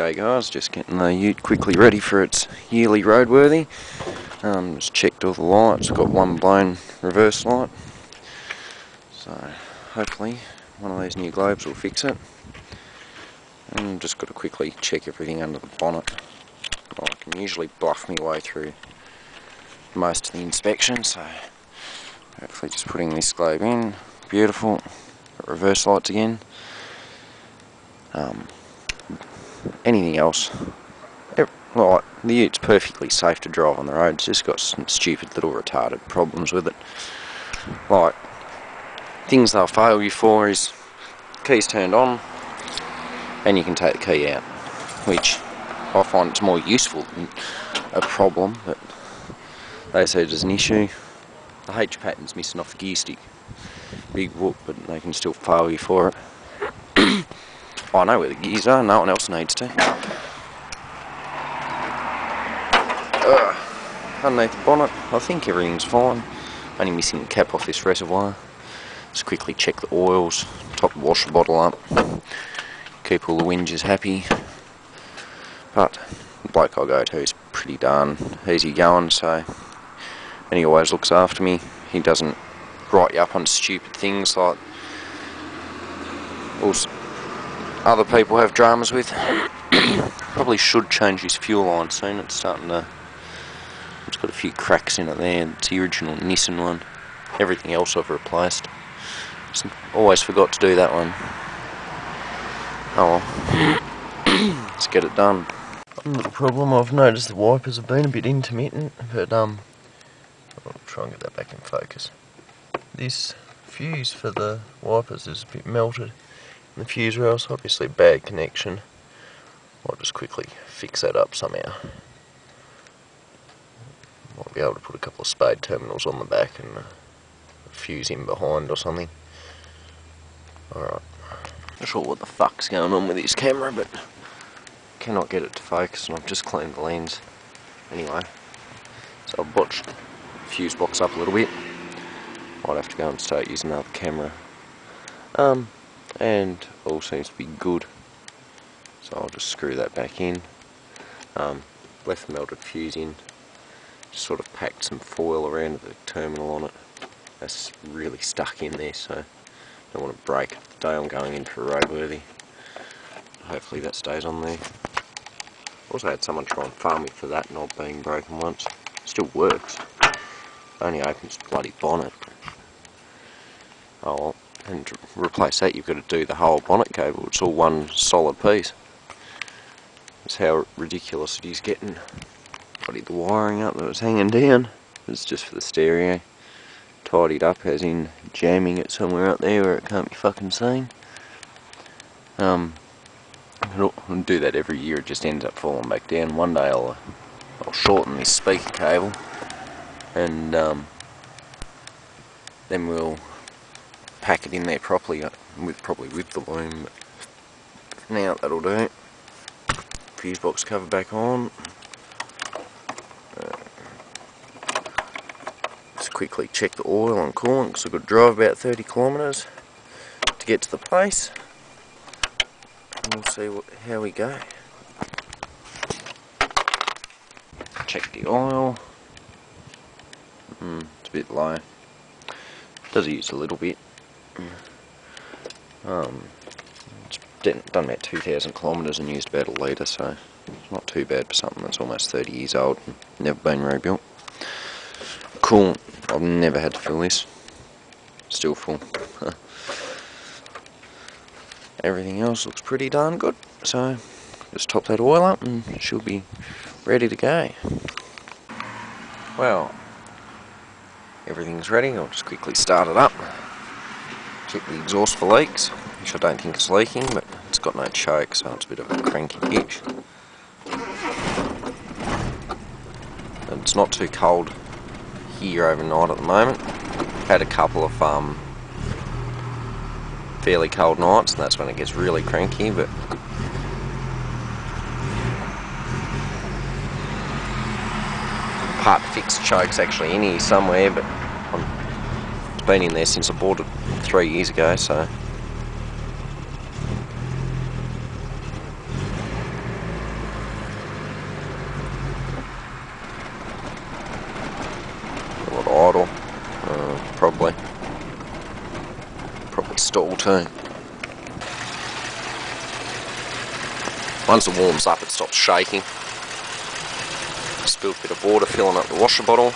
Okay guys, just getting the ute quickly ready for its yearly roadworthy. Just checked all the lights, got one blown reverse light. So hopefully one of these new globes will fix it. And just got to quickly check everything under the bonnet. Well, I can usually bluff my way through most of the inspection, so hopefully just putting this globe in. Beautiful. Got reverse lights again. Anything else, well, the ute's perfectly safe to drive on the road. It's just got some stupid little retarded problems with it. Like, things they'll fail you for is keys turned on and you can take the key out, which I find it's more useful than a problem, but they said it's an issue. The H pattern's missing off the gear stick. Big whoop, but they can still fail you for it. I know where the gears are, no one else needs to. Underneath the bonnet, I think everything's fine. Only missing the cap off this reservoir. Just quickly check the oils, top the washer bottle up, keep all the winches happy. But the bloke I go to is pretty darn easy going, so, and he always looks after me. He doesn't write you up on stupid things like other people have dramas with. Probably should change his fuel line soon. It's starting to, it's got a few cracks in it there. It's the original Nissan one. Everything else I've replaced. Just always forgot to do that one. Oh well. Let's get it done. One little problem, I've noticed the wipers have been a bit intermittent, but I'll try and get that back in focus. This fuse for the wipers is a bit melted. The fuse rail's obviously a bad connection. I'll just quickly fix that up somehow. Might be able to put a couple of spade terminals on the back and a fuse in behind or something. Alright. Not sure what the fuck's going on with this camera, but cannot get it to focus, and I've just cleaned the lens. Anyway, so I've botched the fuse box up a little bit. Might have to go and start using another camera. And all seems to be good, so I'll just screw that back in. Left the melted fuse in, just sort of packed some foil around the terminal on it. That's really stuck in there, so I don't want to break it the day I'm going in for a roadworthy. Hopefully that stays on there. Also had someone try and farm me for that knob being broken once. Still works, only opens the bloody bonnet. Oh well. And to replace that, you've got to do the whole bonnet cable. It's all one solid piece. That's how ridiculous it is getting the wiring up that was hanging down. It's just for the stereo. Tidied up, as in jamming it somewhere up there where it can't be fucking seen. I'll do that every year. It just ends up falling back down. One day I'll shorten this speaker cable, and then we'll pack it in there properly, probably with the loom, but for now that'll do. Fuse box cover back on. Just quickly check the oil and coolant, because I've got to drive about 30 kilometres to get to the place, and we'll see how we go. Check the oil. It's a bit low. Does use a little bit. It's done about 2,000 kilometres and used about a litre, so it's not too bad for something that's almost 30 years old and never been rebuilt. Cool, I've never had to fill this. Still full. Everything else looks pretty darn good, so just top that oil up and it should be ready to go. Well, everything's ready. I'll just quickly start it up. Check the exhaust for leaks, which I don't think it's leaking, but it's got no choke, so it's a bit of a cranky bitch. And it's not too cold here overnight at the moment. Had a couple of fairly cold nights, and that's when it gets really cranky, but part to fix the choke's actually in here somewhere, but it's been in there since I bought it 3 years ago, so too. Once it warms up, it stops shaking. Spilled a bit of water filling up the washer bottle.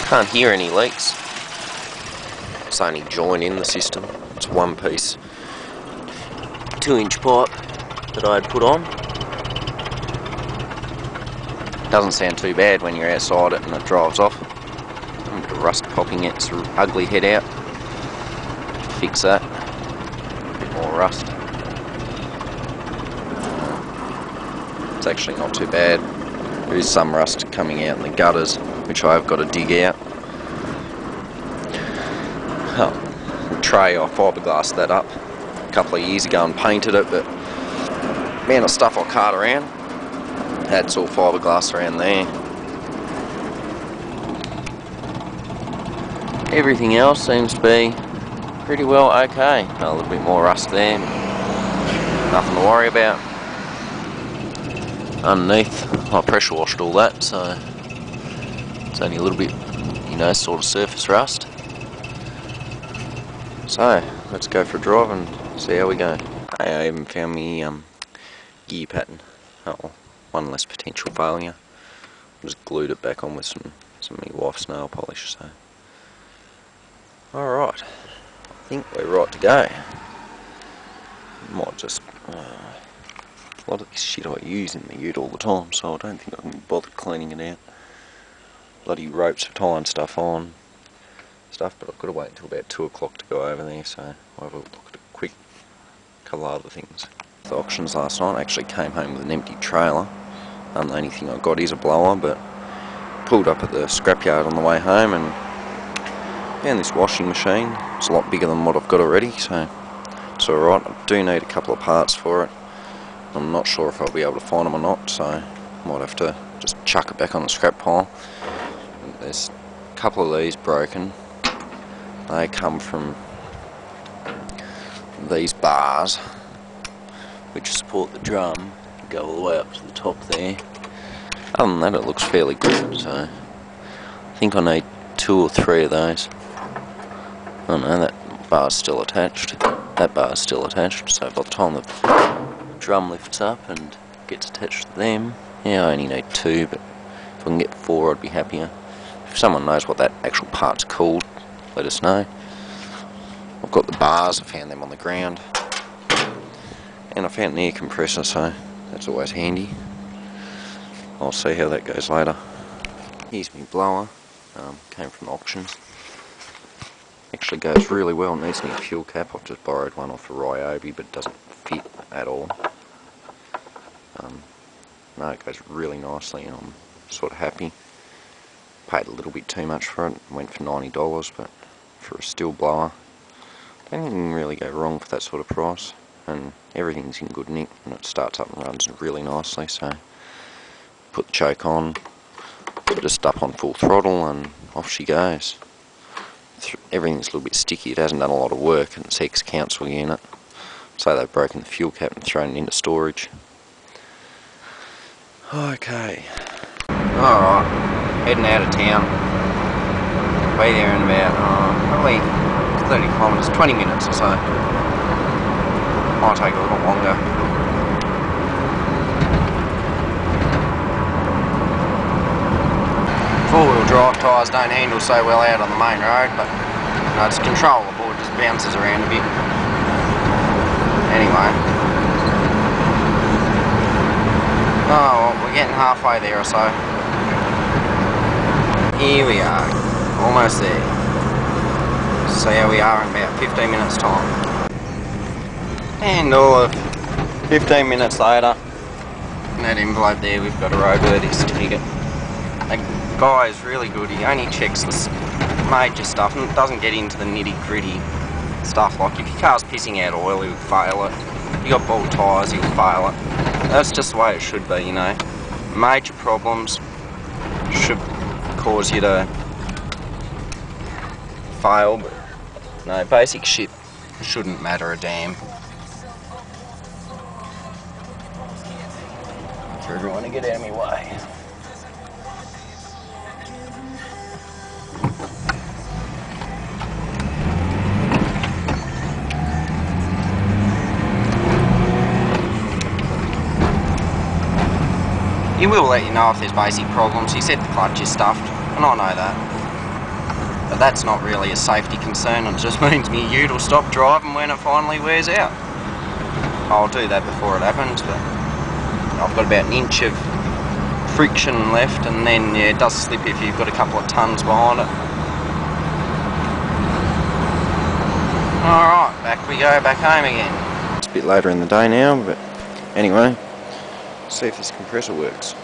Can't hear any leaks. It's only joined in the system. It's one piece 2-inch pipe that I had put on. Doesn't sound too bad when you're outside it and it drives off. A bit of rust popping its ugly head out. Fix that. A bit more rust. It's actually not too bad. There is some rust coming out in the gutters, which I've got to dig out. Oh, the tray, I fiberglassed that up a couple of years ago and painted it, but the amount of stuff I cart around, that's all fiberglass around there. Everything else seems to be pretty well okay. A little bit more rust there, nothing to worry about. Underneath, I pressure washed all that, so it's only a little bit, you know, sort of surface rust. So, let's go for a drive and see how we go. I even found me gear pattern. Oh, one less potential failure. Just glued it back on with some of my wife's nail polish. So, alright, I think we're right to go. Might just, a lot of this shit I use in the ute all the time, so I don't think I can be bothered cleaning it out. Bloody ropes for tying stuff on, stuff, but I've got to wait until about 2 o'clock to go over there, so I'll have a look at a quick couple of other things. The auctions last night, I actually came home with an empty trailer. The only thing I got is a blower, but pulled up at the scrapyard on the way home and found this washing machine. It's a lot bigger than what I've got already, so it's alright. I do need a couple of parts for it. I'm not sure if I'll be able to find them or not, so I might have to just chuck it back on the scrap pile. There's a couple of these broken. They come from these bars which support the drum, go all the way up to the top there. Other than that, it looks fairly good, so I think I need 2 or 3 of those. Oh no, that bar's still attached. That bar's still attached, so by the time the drum lifts up and gets attached to them, yeah, I only need 2, but if I can get 4, I'd be happier. If someone knows what that actual part's called, let us know. I've got the bars, I found them on the ground, and I found an air compressor, so that's always handy. I'll see how that goes later. Here's my blower, came from auctions. Actually goes really well, it needs me a fuel cap. I've just borrowed one off a Ryobi, but it doesn't fit at all. No, it goes really nicely and I'm sort of happy. Paid a little bit too much for it, went for $90, but for a steel blower, anything can really go wrong for that sort of price, and everything's in good nick and it starts up and runs really nicely. So put the choke on, just up on full throttle and off she goes. Everything's a little bit sticky, it hasn't done a lot of work, and it's ex-council unit, so they've broken the fuel cap and thrown it into storage. Okay, alright, heading out of town. Be there in about probably 30 kilometres, 20 minutes or so. Might take a little longer. Four-wheel drive tyres don't handle so well out on the main road, but you know, it's controllable, it just bounces around a bit. Anyway. Oh, well, we're getting halfway there or so. Here we are, almost there. See how we are in about 15 minutes time. And all of 15 minutes later, in that envelope there we've got a roadworthy certificate. The guy is really good, he only checks the major stuff and doesn't get into the nitty gritty stuff, like if your car's pissing out oil he'll fail it, if you got bald tyres he'll fail it. That's just the way it should be, you know. Major problems should cause you to fail, but no, basic shit shouldn't matter a damn. For everyone to get out of my way. He will let you know if there's basic problems. He said the clutch is stuffed, and I know that. But that's not really a safety concern, it just means my ute will stop driving when it finally wears out. I'll do that before it happens, but I've got about an inch of friction left, and then yeah, it does slip if you've got a couple of tons behind it. Alright, back we go, back home again. It's a bit later in the day now, but anyway, see if this compressor works.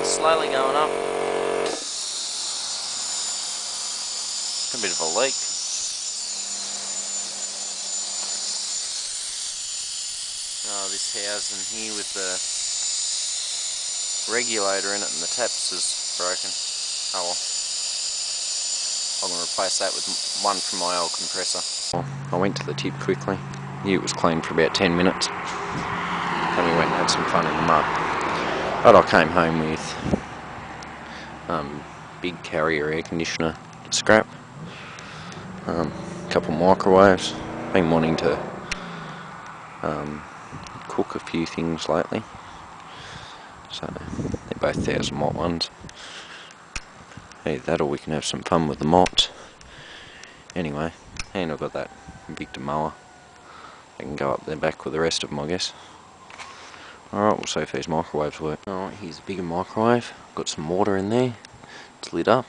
Slowly going up. A bit of a leak. Oh, this housing here with the regulator in it and the taps is broken. Oh well. I'm going to replace that with one from my old compressor. I went to the tip quickly. The ute was clean for about 10 minutes. Then we went and had some fun in the mud. But I came home with big carrier air conditioner scrap, a couple microwaves. Been wanting to cook a few things lately, so they're both 1000 watt ones. Either that or we can have some fun with the mods. Anyway, and I've got that Victor mower. I can go up there back with the rest of them, I guess. Alright, we'll see if these microwaves work. Alright, here's a bigger microwave. Got some water in there. It's lit up.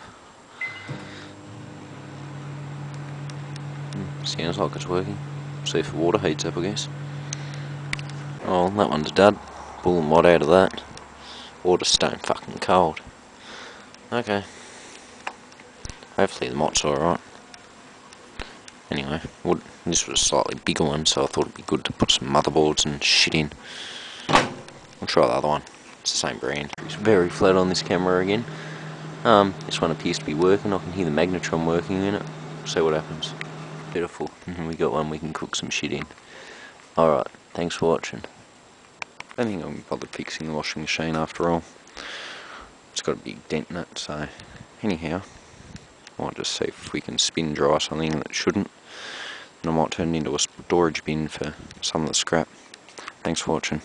Sounds like it's working. See if the water heats up, I guess. Oh, that one's a dud. Pulling water out of that. Water's stone fucking cold. Okay. Hopefully the mod's alright. Anyway, this was a slightly bigger one, so I thought it'd be good to put some motherboards and shit in. We'll try the other one. It's the same brand. It's very flat on this camera again. This one appears to be working. I can hear the magnetron working in it. See what happens. Beautiful. And we got one we can cook some shit in. Alright, thanks for watching. I don't think I'm bothered fixing the washing machine after all. It's got a big dent in it, so anyhow, I might just see if we can spin dry something that shouldn't. And I might turn it into a storage bin for some of the scrap. Thanks for watching.